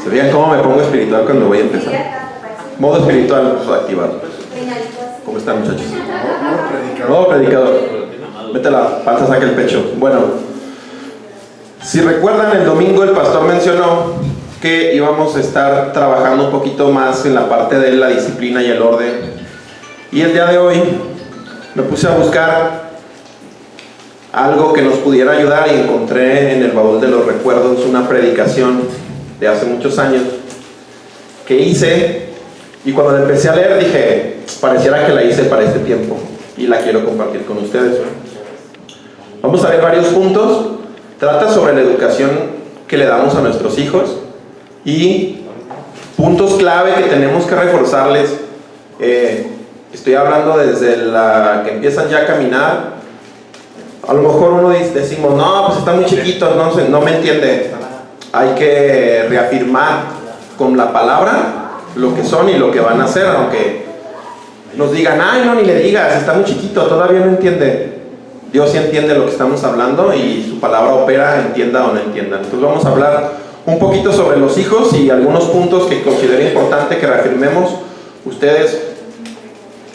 ¿Se fijan cómo me pongo espiritual cuando voy a empezar? Modo espiritual, pues, activado. ¿Cómo están, muchachos? Modo predicador. Mete la panza, saca el pecho. Bueno, si recuerdan, el domingo el pastor mencionó que íbamos a estar trabajando un poquito más en la parte de la disciplina y el orden. Y el día de hoy me puse a buscar algo que nos pudiera ayudar y encontré en el baúl de los recuerdos una predicación de hace muchos años que hice, y cuando la empecé a leer dije, pareciera que la hice para este tiempo y la quiero compartir con ustedes. Vamos a ver varios puntos. Trata sobre la educación que le damos a nuestros hijos y puntos clave que tenemos que reforzarles. Estoy hablando desde la que empiezan ya a caminar. A lo mejor uno decimos, no, pues están muy chiquitos, no me entiende. Hay que reafirmar con la palabra lo que son y lo que van a hacer, aunque nos digan, ay, no, ni le digas, está muy chiquito, todavía no entiende. Dios sí entiende lo que estamos hablando y su palabra opera, entienda o no entienda. Entonces vamos a hablar un poquito sobre los hijos y algunos puntos que considero importante que reafirmemos. Ustedes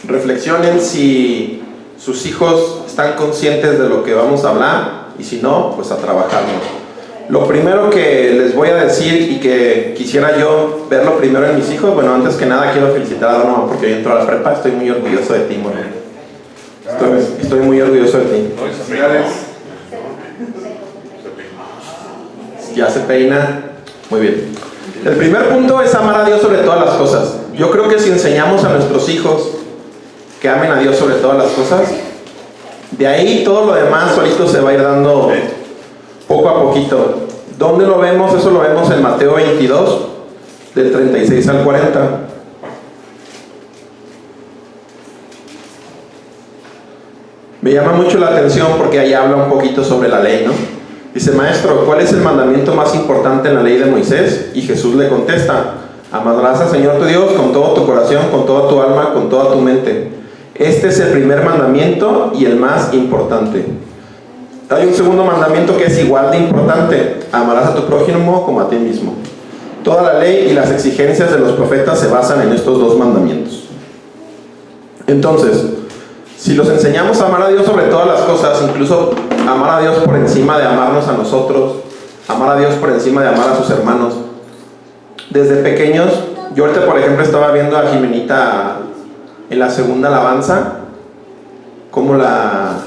reflexionen si sus hijos están conscientes de lo que vamos a hablar, y si no, pues a trabajarlo. Lo primero que les voy a decir y que quisiera yo verlo primero en mis hijos, bueno, antes que nada quiero felicitar a Donovan porque hoy entró a la prepa. Estoy muy orgulloso de ti, Moreno. Estoy muy orgulloso de ti. Ya se peina. Muy bien. El primer punto es amar a Dios sobre todas las cosas. Yo creo que si enseñamos a nuestros hijos que amen a Dios sobre todas las cosas, de ahí todo lo demás solito se va a ir dando poco a poquito. ¿Dónde lo vemos? Eso lo vemos en Mateo 22, del 36 al 40. Me llama mucho la atención porque ahí habla un poquito sobre la ley, ¿no? Dice, maestro, ¿cuál es el mandamiento más importante en la ley de Moisés? Y Jesús le contesta, amarás al Señor tu Dios con todo tu corazón, con toda tu alma, con toda tu mente. Este es el primer mandamiento y el más importante. Hay un segundo mandamiento que es igual de importante, amarás a tu prójimo como a ti mismo. Toda la ley y las exigencias de los profetas se basan en estos dos mandamientos. Entonces, si los enseñamos a amar a Dios sobre todas las cosas, incluso amar a Dios por encima de amarnos a nosotros, amar a Dios por encima de amar a sus hermanos, desde pequeños, yo ahorita por ejemplo estaba viendo a Jimenita en la segunda alabanza, cómo la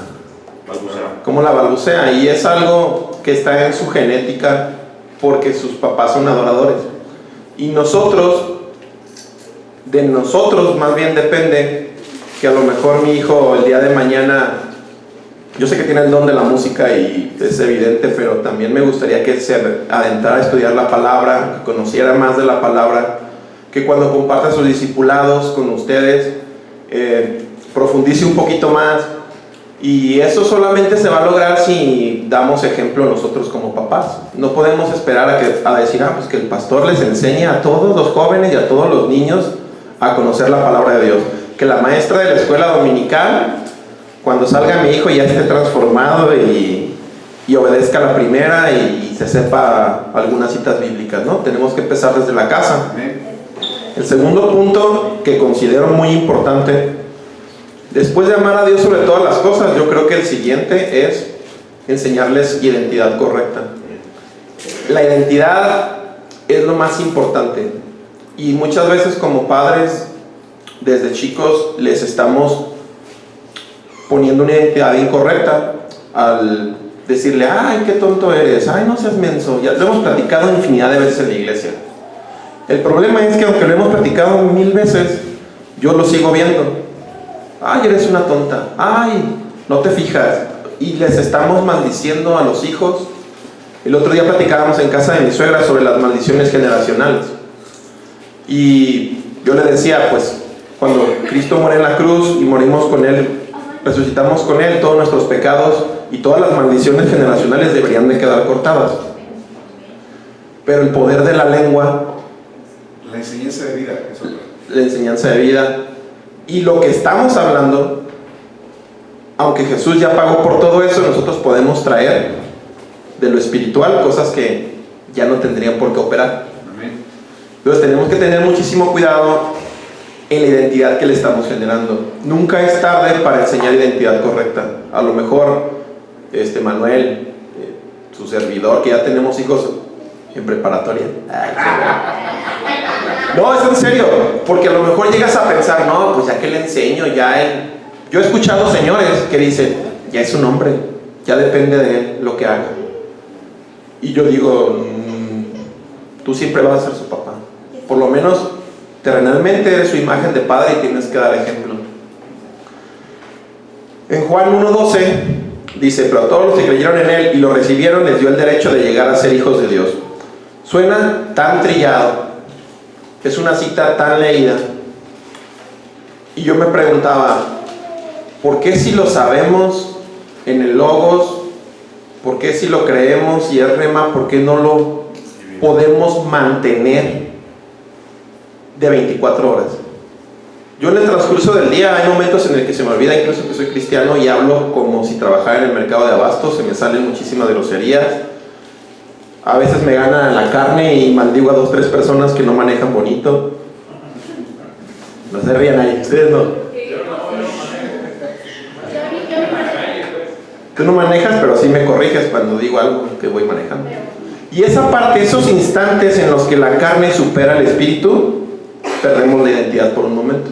balbucea, y es algo que está en su genética porque sus papás son adoradores. Y de nosotros más bien depende que a lo mejor mi hijo el día de mañana, yo sé que tiene el don de la música y es evidente, pero también me gustaría que se adentrara a estudiar la palabra, que conociera más de la palabra, que cuando comparta sus discipulados con ustedes, profundice un poquito más. Y eso solamente se va a lograr si damos ejemplo nosotros como papás. No podemos esperar a decir, pues que el pastor les enseñe a todos los jóvenes y a todos los niños a conocer la palabra de Dios. Que la maestra de la escuela dominical, cuando salga mi hijo, ya esté transformado y obedezca la primera y se sepa algunas citas bíblicas, ¿no? Tenemos que empezar desde la casa. El segundo punto que considero muy importante, después de amar a Dios sobre todas las cosas, yo creo que el siguiente es enseñarles identidad correcta. La identidad es lo más importante, y muchas veces como padres, desde chicos, les estamos poniendo una identidad incorrecta al decirle, ay, qué tonto eres, ay, no seas menso. Ya lo hemos platicado infinidad de veces en la iglesia. El problema es que aunque lo hemos platicado 1000 veces, yo lo sigo viendo. Ay, eres una tonta, ay, no te fijas. Y les estamos maldiciendo a los hijos. El otro día platicábamos en casa de mi suegra sobre las maldiciones generacionales. Y yo le decía, pues, cuando Cristo muere en la cruz y morimos con Él, resucitamos con Él, todos nuestros pecados y todas las maldiciones generacionales deberían de quedar cortadas. Pero el poder de la lengua, la enseñanza de vida, la enseñanza de vida y lo que estamos hablando, aunque Jesús ya pagó por todo eso, nosotros podemos traer de lo espiritual cosas que ya no tendrían por qué operar. Amén. Entonces tenemos que tener muchísimo cuidado en la identidad que le estamos generando. Nunca es tarde para enseñar identidad correcta. A lo mejor Manuel, su servidor, que ya tenemos hijos en preparatoria. No, es en serio, porque a lo mejor llegas a pensar, no, pues ya que le enseño, ya él. Yo he escuchado señores que dicen, ya es un hombre, ya depende de él lo que haga. Y yo digo, tú siempre vas a ser su papá. Por lo menos terrenalmente eres su imagen de padre y tienes que dar ejemplo. En Juan 1:12 dice, pero a todos los que creyeron en él y lo recibieron les dio el derecho de llegar a ser hijos de Dios. Suena tan trillado, es una cita tan leída, y yo me preguntaba, ¿por qué si lo sabemos en el Logos, por qué si lo creemos y es rema, por qué no lo podemos mantener de 24 horas? Yo en el transcurso del día hay momentos en el que se me olvida incluso que soy cristiano y hablo como si trabajara en el mercado de abastos, se me salen muchísimas groserías, a veces me gana la carne y maldigo a 2 o 3 personas que no manejan bonito. No se rían ahí, ustedes no. Tú no manejas, pero sí me corriges cuando digo algo que voy manejando. Y esa parte, esos instantes en los que la carne supera el espíritu, perdemos la identidad por un momento.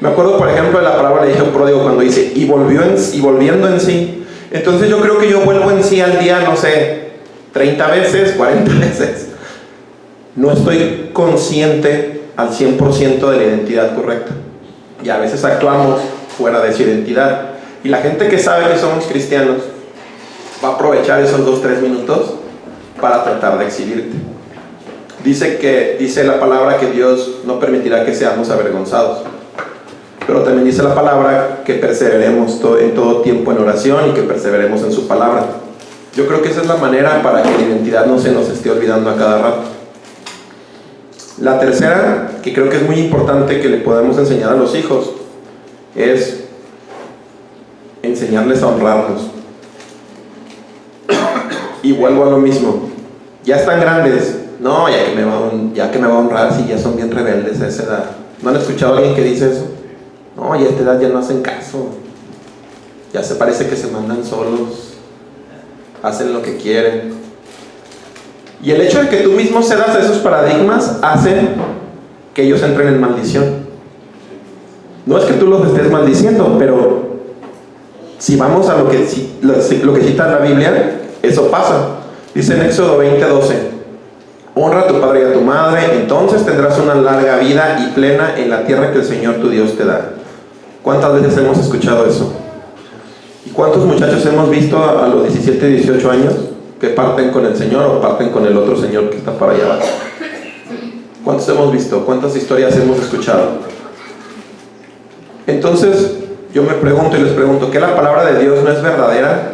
Me acuerdo, por ejemplo, de la parábola de hijo pródigo cuando dice, y volviendo en sí. Entonces yo creo que yo vuelvo en sí al día, no sé, 30 veces, 40 veces. No estoy consciente al 100% de la identidad correcta. Y a veces actuamos fuera de esa identidad. Y la gente que sabe que somos cristianos va a aprovechar esos 2-3 minutos para tratar de exhibirte. Dice la palabra que Dios no permitirá que seamos avergonzados. Pero también dice la palabra que perseveremos en todo tiempo en oración y que perseveremos en su palabra. Yo creo que esa es la manera para que la identidad no se nos esté olvidando a cada rato. La tercera, que creo que es muy importante que le podamos enseñar a los hijos, es enseñarles a honrarnos. Y vuelvo a lo mismo. Ya están grandes. No, ya que me va a honrar si ya son bien rebeldes a esa edad. ¿No han escuchado a alguien que dice eso? No, ya a esta edad ya no hacen caso. Ya se parece que se mandan solos. Hacen lo que quieren. Y el hecho de que tú mismo cedas esos paradigmas hace que ellos entren en maldición. No es que tú los estés maldiciendo, pero si vamos a lo que cita la Biblia, eso pasa. Dice en Éxodo 20:12, honra a tu padre y a tu madre, entonces tendrás una larga vida y plena en la tierra que el Señor tu Dios te da. ¿Cuántas veces hemos escuchado eso? ¿Y cuántos muchachos hemos visto a los 17, 18 años que parten con el Señor o parten con el otro Señor que está para allá abajo? ¿Cuántos hemos visto? ¿Cuántas historias hemos escuchado? Entonces yo me pregunto y les pregunto, ¿que la palabra de Dios no es verdadera?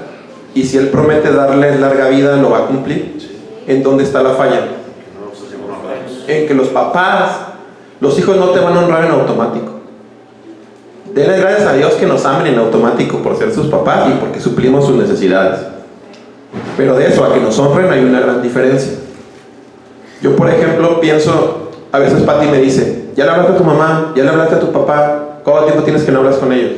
Y si Él promete darles larga vida, ¿lo va a cumplir? ¿En dónde está la falla? En que los papás, los hijos no te van a honrar en automático. Denle gracias a Dios que nos amen en automático por ser sus papás y porque suplimos sus necesidades. Pero de eso a que nos honren hay una gran diferencia. Yo, por ejemplo, pienso, a veces Pati me dice, ¿ya le hablaste a tu mamá? ¿Ya le hablaste a tu papá? ¿Cuánto tiempo tienes que no hablas con ellos?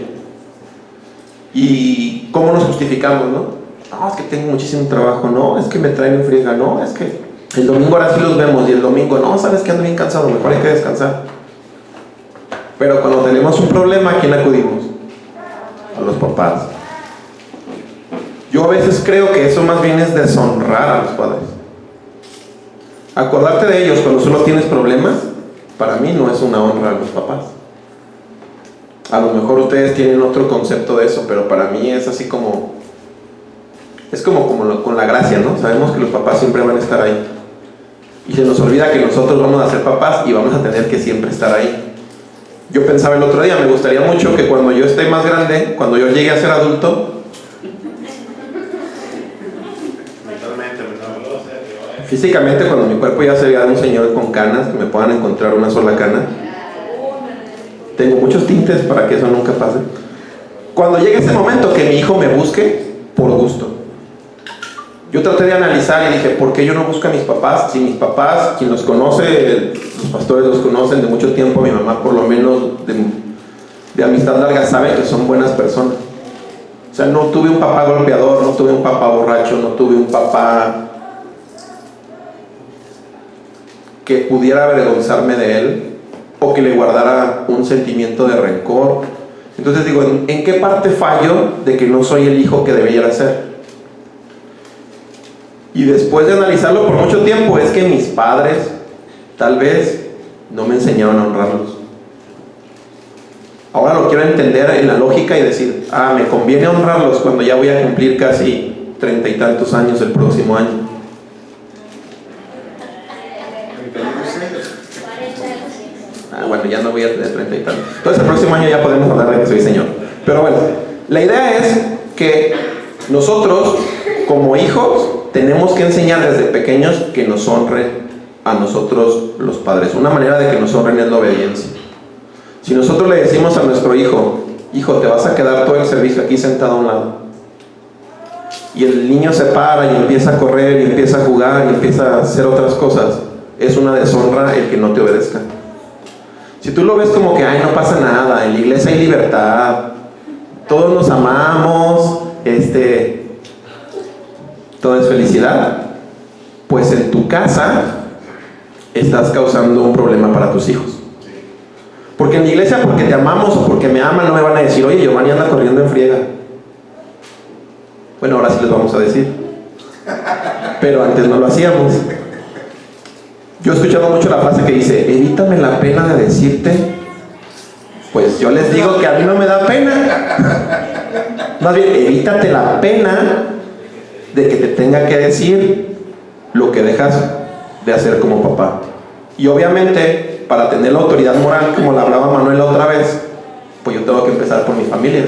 ¿Y cómo nos justificamos, no? No, es que tengo muchísimo trabajo. No, es que me traen en friega. No, es que el domingo ahora sí los vemos. Y el domingo, no, sabes que ando bien cansado, mejor hay que descansar. Pero cuando tenemos un problema, ¿a quién acudimos? A los papás. Yo a veces creo que eso más bien es deshonrar a los padres. Acordarte de ellos cuando solo tienes problemas, para mí no es una honra a los papás. A lo mejor ustedes tienen otro concepto de eso, pero para mí es así como... Es como con la gracia, ¿no? Sabemos que los papás siempre van a estar ahí. Y se nos olvida que nosotros vamos a ser papás y vamos a tener que siempre estar ahí. Yo pensaba el otro día, me gustaría mucho que cuando yo esté más grande, cuando yo llegue a ser adulto, físicamente cuando mi cuerpo ya se vea de un señor con canas, que me puedan encontrar una sola cana, tengo muchos tintes para que eso nunca pase. Cuando llegue ese momento que mi hijo me busque por gusto, Yo traté de analizar y dije, ¿por qué yo no busco a mis papás? Si mis papás, quien los conoce, los pastores los conocen de mucho tiempo, mi mamá por lo menos de amistad larga sabe que son buenas personas. O sea, no tuve un papá golpeador, no tuve un papá borracho, no tuve un papá que pudiera avergonzarme de él o que le guardara un sentimiento de rencor. Entonces digo, ¿en qué parte fallo de que no soy el hijo que debiera ser? Y después de analizarlo por mucho tiempo, es que mis padres tal vez no me enseñaron a honrarlos. Ahora lo quiero entender en la lógica y decir, me conviene honrarlos cuando ya voy a cumplir casi 30 y tantos años el próximo año. Bueno, ya no voy a tener 30 y tantos. Entonces el próximo año ya podemos hablar de que soy señor. Pero bueno, la idea es que nosotros, como hijos, tenemos que enseñar desde pequeños que nos honren a nosotros los padres. Una manera de que nos honren es la obediencia. Si nosotros le decimos a nuestro hijo, hijo, te vas a quedar todo el servicio aquí sentado a un lado, y el niño se para y empieza a correr y empieza a jugar y empieza a hacer otras cosas, es una deshonra el que no te obedezca. Si tú lo ves como que, no pasa nada, en la iglesia hay libertad, todos nos amamos, todo es felicidad, pues en tu casa estás causando un problema para tus hijos. Porque en la iglesia, porque te amamos o porque me aman, no me van a decir, oye, Giovanni anda corriendo en friega. Bueno, ahora sí les vamos a decir, pero antes no lo hacíamos. Yo he escuchado mucho la frase que dice, evítame la pena de decirte. Pues yo les digo que a mí no me da pena. Más bien, evítate la pena de que te tenga que decir lo que dejas de hacer como papá. Y obviamente, para tener la autoridad moral, como la hablaba Manuela otra vez, pues yo tengo que empezar por mi familia.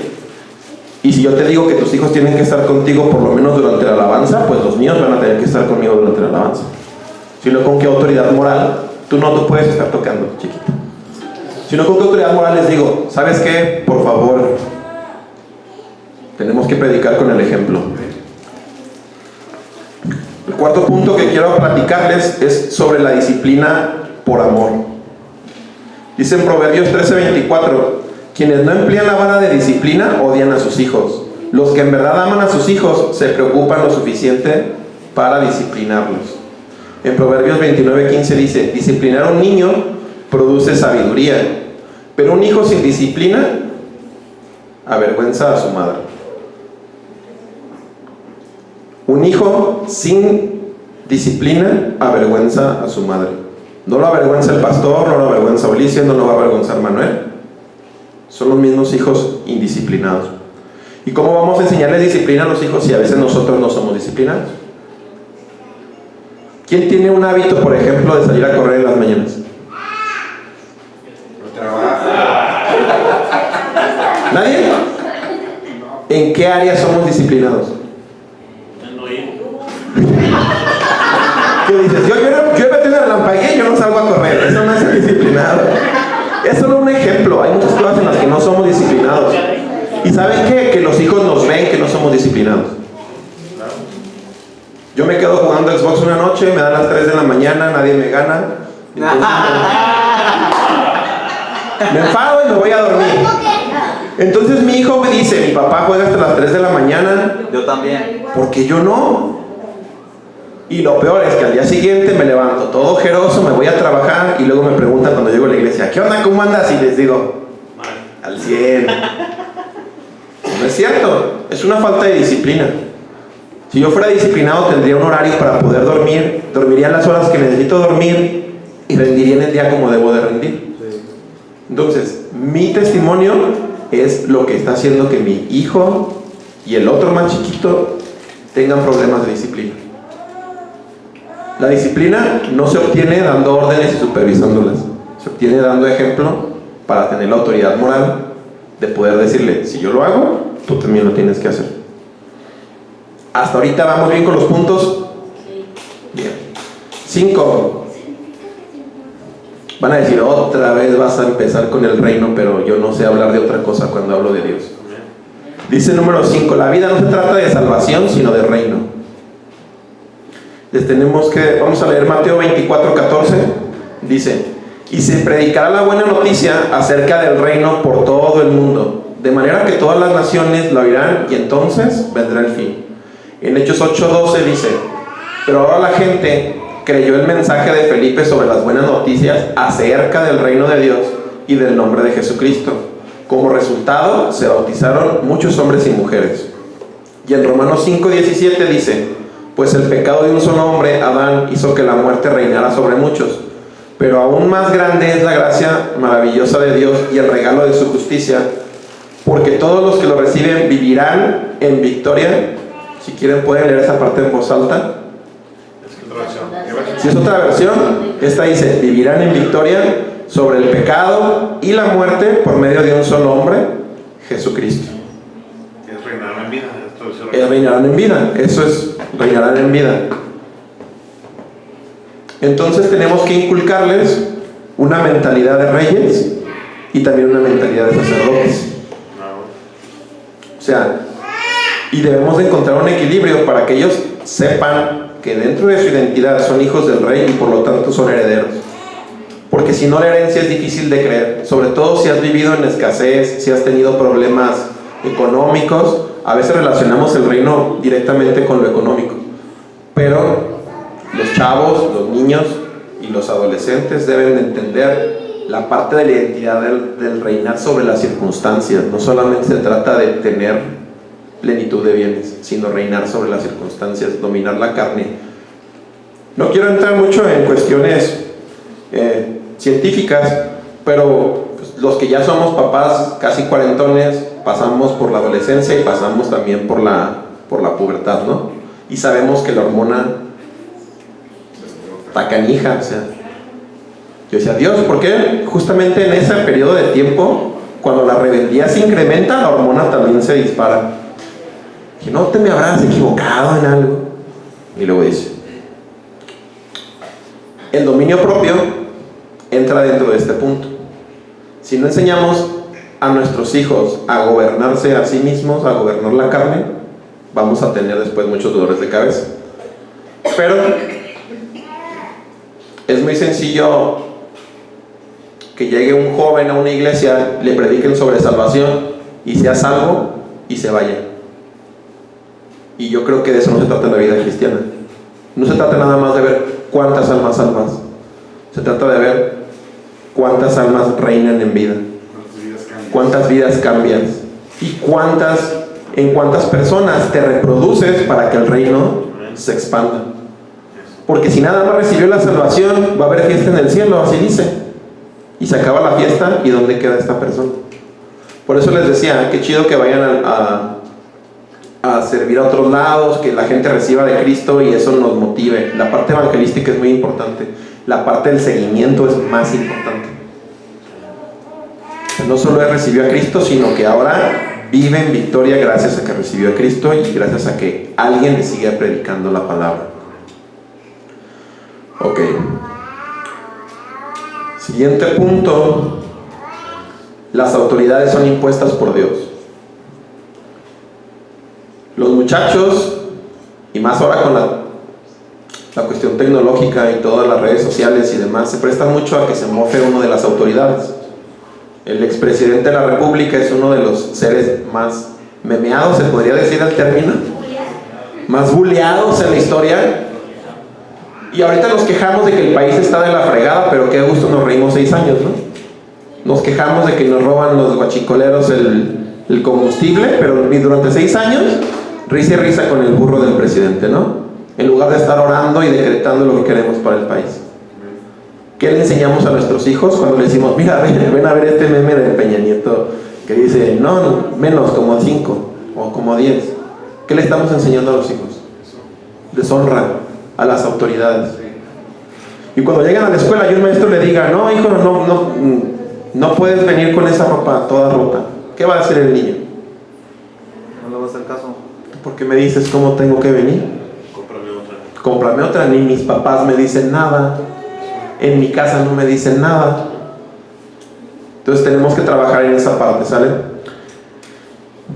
Y si yo te digo que tus hijos tienen que estar contigo por lo menos durante la alabanza, pues los míos van a tener que estar conmigo durante la alabanza. Sino con qué autoridad moral, tú puedes estar tocando, chiquito. Sino con qué autoridad moral les digo, ¿sabes qué? Por favor, tenemos que predicar con el ejemplo. El cuarto punto que quiero platicarles es sobre la disciplina por amor. Dice en Proverbios 13:24, quienes no emplean la vara de disciplina odian a sus hijos. Los que en verdad aman a sus hijos se preocupan lo suficiente para disciplinarlos. En Proverbios 29:15 dice, disciplinar a un niño produce sabiduría, pero un hijo sin disciplina avergüenza a su madre. Un hijo sin disciplina avergüenza a su madre. No lo avergüenza el pastor, no lo avergüenza Ulises, no lo va a avergonzar Manuel. Son los mismos hijos indisciplinados. ¿Y cómo vamos a enseñarles disciplina a los hijos si a veces nosotros no somos disciplinados? ¿Quién tiene un hábito, por ejemplo, de salir a correr en las mañanas? ¿Nadie? ¿En qué área somos disciplinados? ¿Qué dices? Yo he metido en la lampaguilla y yo no salgo a correr. Eso no es ser disciplinado. Es solo un ejemplo. Hay muchas cosas en las que no somos disciplinados. ¿Y saben qué? Que los hijos nos ven que no somos disciplinados. Yo me quedo jugando Xbox una noche, me dan las 3 de la mañana, nadie me gana. Entonces, me enfado y me voy a dormir. Entonces mi hijo me dice, mi papá juega hasta las 3 de la mañana. Yo también. ¿Por qué yo no? Y lo peor es que al día siguiente me levanto todo ojeroso, me voy a trabajar y luego me preguntan cuando llego a la iglesia, ¿qué onda? ¿Cómo andas? Y les digo, al 100. No es cierto, es una falta de disciplina. Si yo fuera disciplinado tendría un horario para poder dormir, dormiría las horas que necesito dormir y rendiría en el día como debo de rendir. Entonces, mi testimonio es lo que está haciendo que mi hijo y el otro más chiquito tengan problemas de disciplina. La disciplina no se obtiene dando órdenes y supervisándolas. Se obtiene dando ejemplo para tener la autoridad moral de poder decirle, si yo lo hago, tú también lo tienes que hacer. ¿Hasta ahorita vamos bien con los puntos? Bien. 5. Van a decir, otra vez vas a empezar con el reino, pero yo no sé hablar de otra cosa cuando hablo de Dios. Dice número 5, la vida no se trata de salvación, sino de reino. Vamos a leer Mateo 24:14. Dice: y se predicará la buena noticia acerca del reino por todo el mundo, de manera que todas las naciones la oirán, y entonces vendrá el fin. En Hechos 8:12 dice: pero ahora la gente creyó el mensaje de Felipe sobre las buenas noticias acerca del reino de Dios y del nombre de Jesucristo. Como resultado, se bautizaron muchos hombres y mujeres. Y en Romanos 5:17 dice: pues el pecado de un solo hombre, Adán, hizo que la muerte reinara sobre muchos. Pero aún más grande es la gracia maravillosa de Dios y el regalo de su justicia, porque todos los que lo reciben vivirán en victoria. Si quieren pueden leer esa parte en voz alta. Si es otra versión, esta dice: vivirán en victoria sobre el pecado y la muerte por medio de un solo hombre, Jesucristo. Reinarán en vida. Reinarán en vida, eso es, reinarán en vida. Entonces tenemos que inculcarles una mentalidad de reyes y también una mentalidad de sacerdotes. O sea, y debemos de encontrar un equilibrio para que ellos sepan que dentro de su identidad son hijos del rey y por lo tanto son herederos. Porque si no, la herencia es difícil de creer, sobre todo si has vivido en escasez, si has tenido problemas económicos. A veces relacionamos el reino directamente con lo económico, pero los chavos, los niños y los adolescentes deben de entender la parte de la identidad del reinar sobre las circunstancias. No solamente se trata de tener plenitud de bienes, sino reinar sobre las circunstancias, dominar la carne. No quiero entrar mucho en cuestiones científicas, pero pues, los que ya somos papás casi cuarentones, pasamos por la adolescencia y pasamos también por la pubertad, ¿no? Y sabemos que la hormona está canija, o sea, yo decía: Dios, ¿por qué justamente en ese periodo de tiempo, cuando la rebeldía se incrementa, la hormona también se dispara? Que no te me habrás equivocado en algo. Y luego dice: el dominio propio entra dentro de este punto. Si no enseñamos a nuestros hijos a gobernarse a sí mismos, a gobernar la carne, vamos a tener después muchos dolores de cabeza. Pero es muy sencillo que llegue un joven a una iglesia, le prediquen sobre salvación y sea salvo y se vaya. Y yo creo que de eso no se trata en la vida cristiana. No se trata nada más de ver cuántas almas salvas, se trata de ver cuántas almas reinan en vida, cuántas vidas cambias y en cuántas personas te reproduces para que el reino se expanda. Porque si nada más recibió la salvación, va a haber fiesta en el cielo, así dice, y se acaba la fiesta, ¿y dónde queda esta persona? Por eso les decía, qué chido que vayan a servir a otros lados, que la gente reciba de Cristo y eso nos motive. La parte evangelística es muy importante, la parte del seguimiento es más importante. No solo recibió a Cristo, sino que ahora vive en victoria gracias a que recibió a Cristo y gracias a que alguien le sigue predicando la palabra. Ok. Siguiente punto: las autoridades son impuestas por Dios. Los muchachos, y más ahora con la cuestión tecnológica y todas las redes sociales y demás, se prestan mucho a que se mofe uno de las autoridades. El expresidente de la República es uno de los seres más memeados, se podría decir el término, más buleados en la historia. Y ahorita nos quejamos de que el país está de la fregada, pero qué gusto nos reímos 6 años, ¿no? Nos quejamos de que nos roban los guachicoleros el combustible, pero durante 6 años, risa y risa con el burro del presidente, ¿no? En lugar de estar orando y decretando lo que queremos para el país. ¿Qué le enseñamos a nuestros hijos cuando le decimos: mira, ven a ver este meme de Peña Nieto que dice, no, menos, como 5 o como 10? ¿Qué le estamos enseñando a los hijos? Deshonra a las autoridades. Y cuando llegan a la escuela y un maestro le diga: no, hijo, no puedes venir con esa ropa toda rota, ¿qué va a hacer el niño? No le va a hacer caso. ¿Por qué me dices cómo tengo que venir? Cómprame otra. Ni mis papás me dicen nada, en mi casa no me dicen nada. Entonces tenemos que trabajar en esa parte, ¿sale?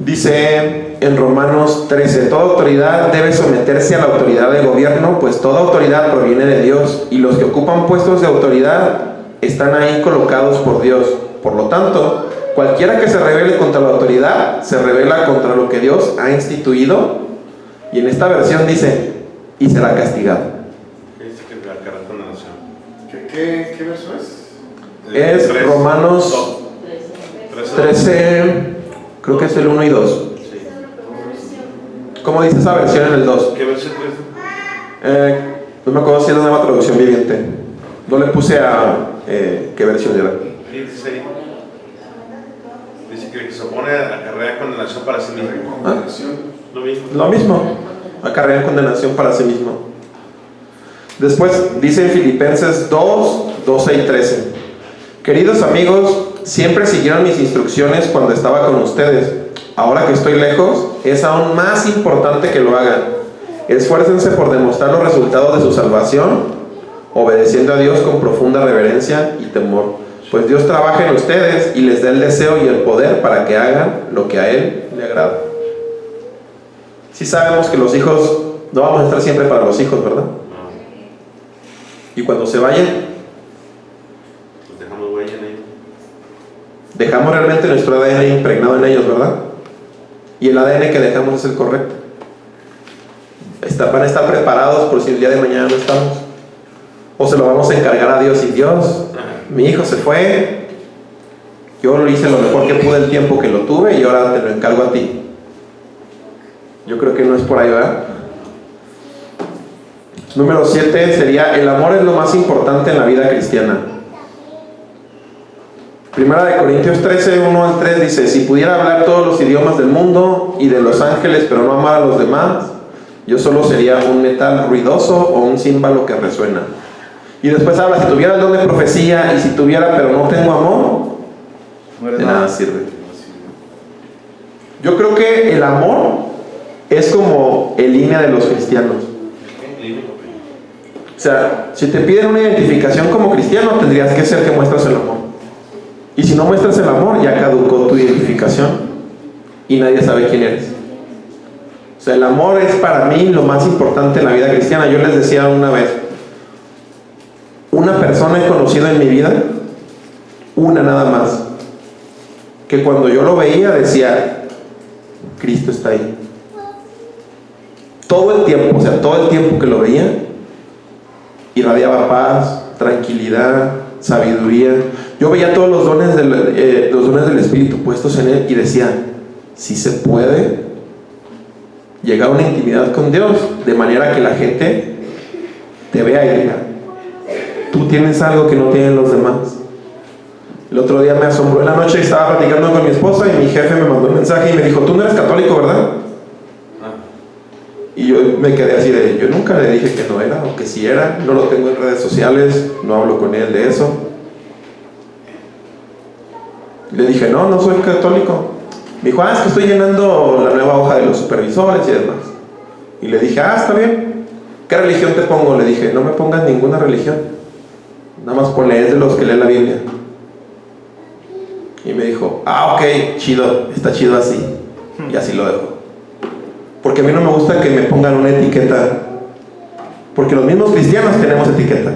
Dice en Romanos 13, toda autoridad debe someterse a la autoridad del gobierno, pues toda autoridad proviene de Dios, y los que ocupan puestos de autoridad están ahí colocados por Dios. Por lo tanto, cualquiera que se rebele contra la autoridad, se rebela contra lo que Dios ha instituido, y en esta versión dice, y será castigado. Dice que cargará condenación. ¿Qué verso es? Es Romanos 13, creo que es el 1 y 2. Sí. ¿Cómo dice esa versión en el 2? ¿Qué verso es? No me acuerdo si es la nueva traducción viviente. No le puse a qué versión era. Dice que el que se opone acarrea condenación para sí mismo. ¿Ah? Lo mismo. Lo mismo, acarrean condenación para sí mismo. Después dice en Filipenses 2, 12 y 13: queridos amigos, siempre siguieron mis instrucciones cuando estaba con ustedes. Ahora que estoy lejos, es aún más importante que lo hagan. Esfuércense por demostrar los resultados de su salvación, obedeciendo a Dios con profunda reverencia y temor, pues Dios trabaja en ustedes y les da el deseo y el poder para que hagan lo que a Él le agrada. Sí sabemos que los hijos, no vamos a estar siempre para los hijos, ¿verdad? Y cuando se vayan, Pues dejamos huella en ellos. dejamos realmente nuestro ADN impregnado en ellos, ¿verdad? Y el ADN que dejamos es el correcto. Van a estar preparados por si el día de mañana no estamos. O se lo vamos a encargar a Dios. Y Dios, mi hijo se fue, yo lo hice lo mejor que pude el tiempo que lo tuve y ahora te lo encargo a ti. Yo creo que no es por ahí, ¿verdad? Número 7 sería: el amor es lo más importante en la vida cristiana. Primera de Corintios 13, 1 al 3 dice: si pudiera hablar todos los idiomas del mundo y de los ángeles, pero no amar a los demás, yo solo sería un metal ruidoso o un címbalo que resuena. Y después habla: si tuviera el don de profecía y si tuviera pero no tengo amor, de nada sirve. Yo creo que el amor es como el INE de los cristianos. O sea, si te piden una identificación como cristiano, tendrías que ser que muestras el amor. Y si no muestras el amor, ya caducó tu identificación y nadie sabe quién eres. O sea, el amor es para mí lo más importante en la vida cristiana. Yo les decía una vez, una persona he conocido en mi vida, una nada más, que cuando yo lo veía decía, Cristo está ahí. Todo el tiempo, o sea, todo el tiempo que lo veía, irradiaba paz, tranquilidad, sabiduría. Yo veía todos los dones del Espíritu puestos en él y decía, si se puede llegar a una intimidad con Dios, de manera que la gente te vea y diga, tú tienes algo que no tienen los demás. El otro día me asombró en la noche, estaba platicando con mi esposa y mi jefe me mandó un mensaje y me dijo, tú no eres católico, ¿verdad? Y yo me quedé así de, yo nunca le dije que no era, o que sí era, no lo tengo en redes sociales, no hablo con él de eso. Le dije, no soy católico. Me dijo, es que estoy llenando la nueva hoja de los supervisores y demás. Y le dije, está bien. ¿Qué religión te pongo? Le dije, no me pongas ninguna religión. Nada más ponle, es de los que leen la Biblia. Y me dijo, ok, chido, está chido así. Y así lo dejo. Porque a mí no me gusta que me pongan una etiqueta. Porque los mismos cristianos tenemos etiqueta.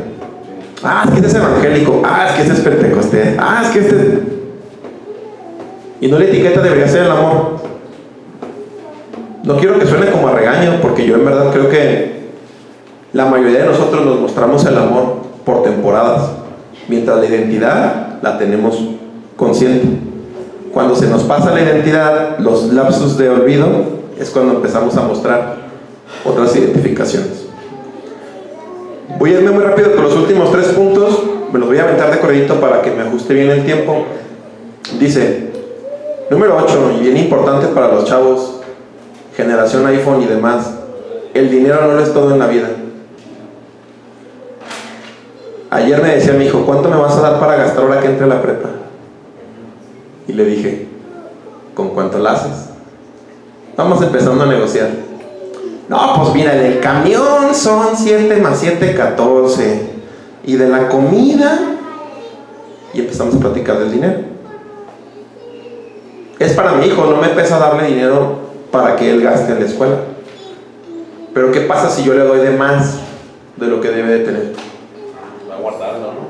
Es que este es evangélico. Es que este es pentecostés. Es que este... Y no la etiqueta debería ser el amor. No quiero que suene como a regaño, porque yo en verdad creo que la mayoría de nosotros nos mostramos el amor por temporadas, mientras la identidad la tenemos consciente. Cuando se nos pasa la identidad, los lapsos de olvido, es cuando empezamos a mostrar otras identificaciones. Voy a irme muy rápido con los últimos 3 puntos. Me los voy a aventar de corridito para que me ajuste bien el tiempo. Dice, número 8, y bien importante para los chavos, generación iPhone y demás: el dinero no lo es todo en la vida. Ayer me decía mi hijo, ¿cuánto me vas a dar para gastar ahora que entre a la prepa? Y le dije, ¿con cuánto la haces? Vamos empezando a negociar. No, pues mira, el camión son 7 más 7, 14. Y de la comida. Y empezamos a platicar del dinero. Es para mi hijo, no me pesa darle dinero para que él gaste en la escuela. Pero ¿qué pasa si yo le doy de más de lo que debe de tener? Va a guardarlo, ¿no?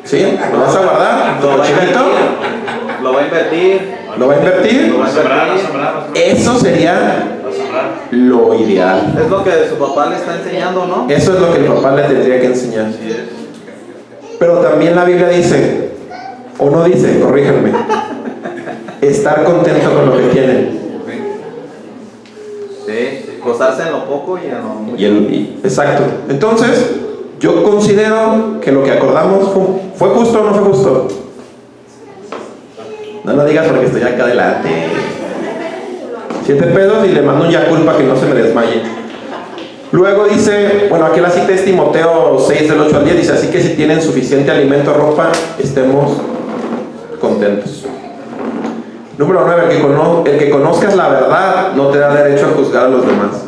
¿Sí? ¿Lo vas a guardar? Lo va a ¿Cochinito? invertir. Lo va a invertir. ¿Lo va a invertir? Va a sembrar, va a sembrar, va a sembrar. Eso sería Va a sembrar. lo ideal. Es lo que su papá le está enseñando, ¿no? Eso es lo que el papá le tendría que enseñar. Así es. Pero también la Biblia dice, o no dice, corríjanme, estar contento con lo que tienen. Sí, gozarse en lo poco y en lo mucho. Exacto. Entonces, yo considero que lo que acordamos fue justo o no fue justo. No lo digas porque estoy acá adelante. 7 pesos y le mando un Yakult para que no se me desmaye. Luego dice, bueno, aquí la cita es Timoteo 6 del 8 al 10, dice, así que si tienen suficiente alimento, ropa, estemos contentos. Número 9, el que conozcas la verdad no te da derecho a juzgar a los demás.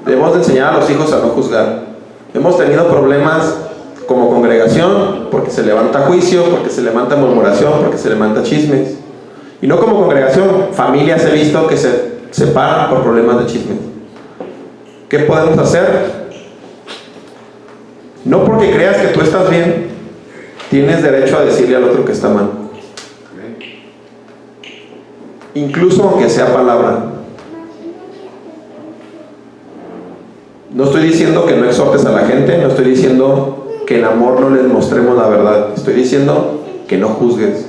Debemos de enseñar a los hijos a no juzgar. Hemos tenido problemas como congregación porque se levanta juicio, porque se levanta murmuración, porque se levanta chismes. Y no como congregación, familias he visto que se separan por problemas de chismes. ¿Qué podemos hacer? No porque creas que tú estás bien, tienes derecho a decirle al otro que está mal. Incluso aunque sea palabra. No estoy diciendo que no exhortes a la gente, no estoy diciendo que en amor no les mostremos la verdad, estoy diciendo que no juzgues.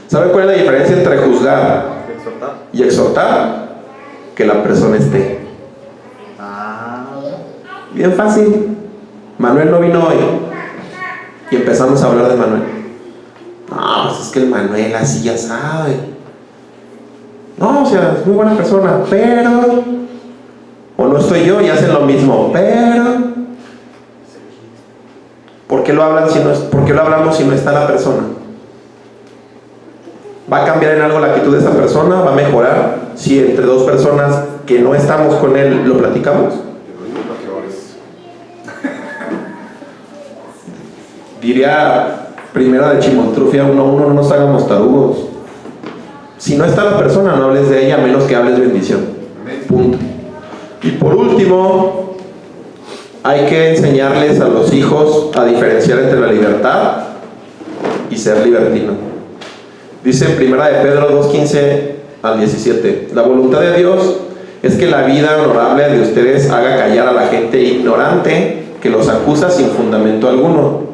¿Saben cuál es la diferencia entre juzgar Exhortar. y exhortar? Que la persona esté. Bien fácil. Manuel no vino hoy y empezamos a hablar de Manuel. No, pues es que el Manuel así ya sabe. No, o sea, es muy buena persona, pero... O no estoy yo y hacen lo mismo, pero... ¿Por qué lo hablamos si no está la persona? ¿Va a cambiar en algo la actitud de esa persona? ¿Va a mejorar si entre dos personas que no estamos con él lo platicamos? Diría primera de Chimoltrufia 1:1, no nos hagamos tarugos. Si no está la persona, no hables de ella, a menos que hables bendición. Punto. Y por último, hay que enseñarles a los hijos a diferenciar entre la libertad y ser libertino. Dice en primera de Pedro 2:15 al 17, la voluntad de Dios es que la vida honorable de ustedes haga callar a la gente ignorante que los acusa sin fundamento alguno.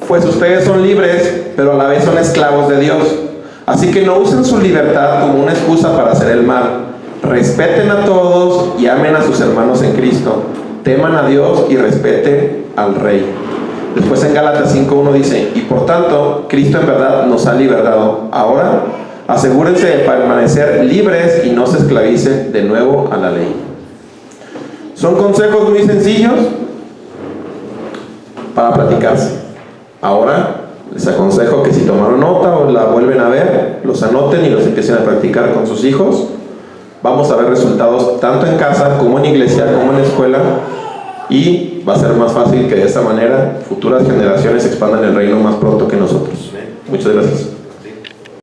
Pues ustedes son libres, pero a la vez son esclavos de Dios. Así que no usen su libertad como una excusa para hacer el mal. Respeten a todos y amen a sus hermanos en Cristo. Teman a Dios y respeten al Rey. Después en Gálatas 5:1 dice, y por tanto, Cristo en verdad nos ha libertado. Ahora, asegúrense de permanecer libres y no se esclavicen de nuevo a la ley. Son consejos muy sencillos para platicarse. Ahora les aconsejo que si tomaron nota o la vuelven a ver, los anoten y los empiecen a practicar con sus hijos. Vamos a ver resultados tanto en casa como en iglesia como en la escuela, y va a ser más fácil que de esta manera futuras generaciones expandan el reino más pronto que nosotros. Muchas gracias.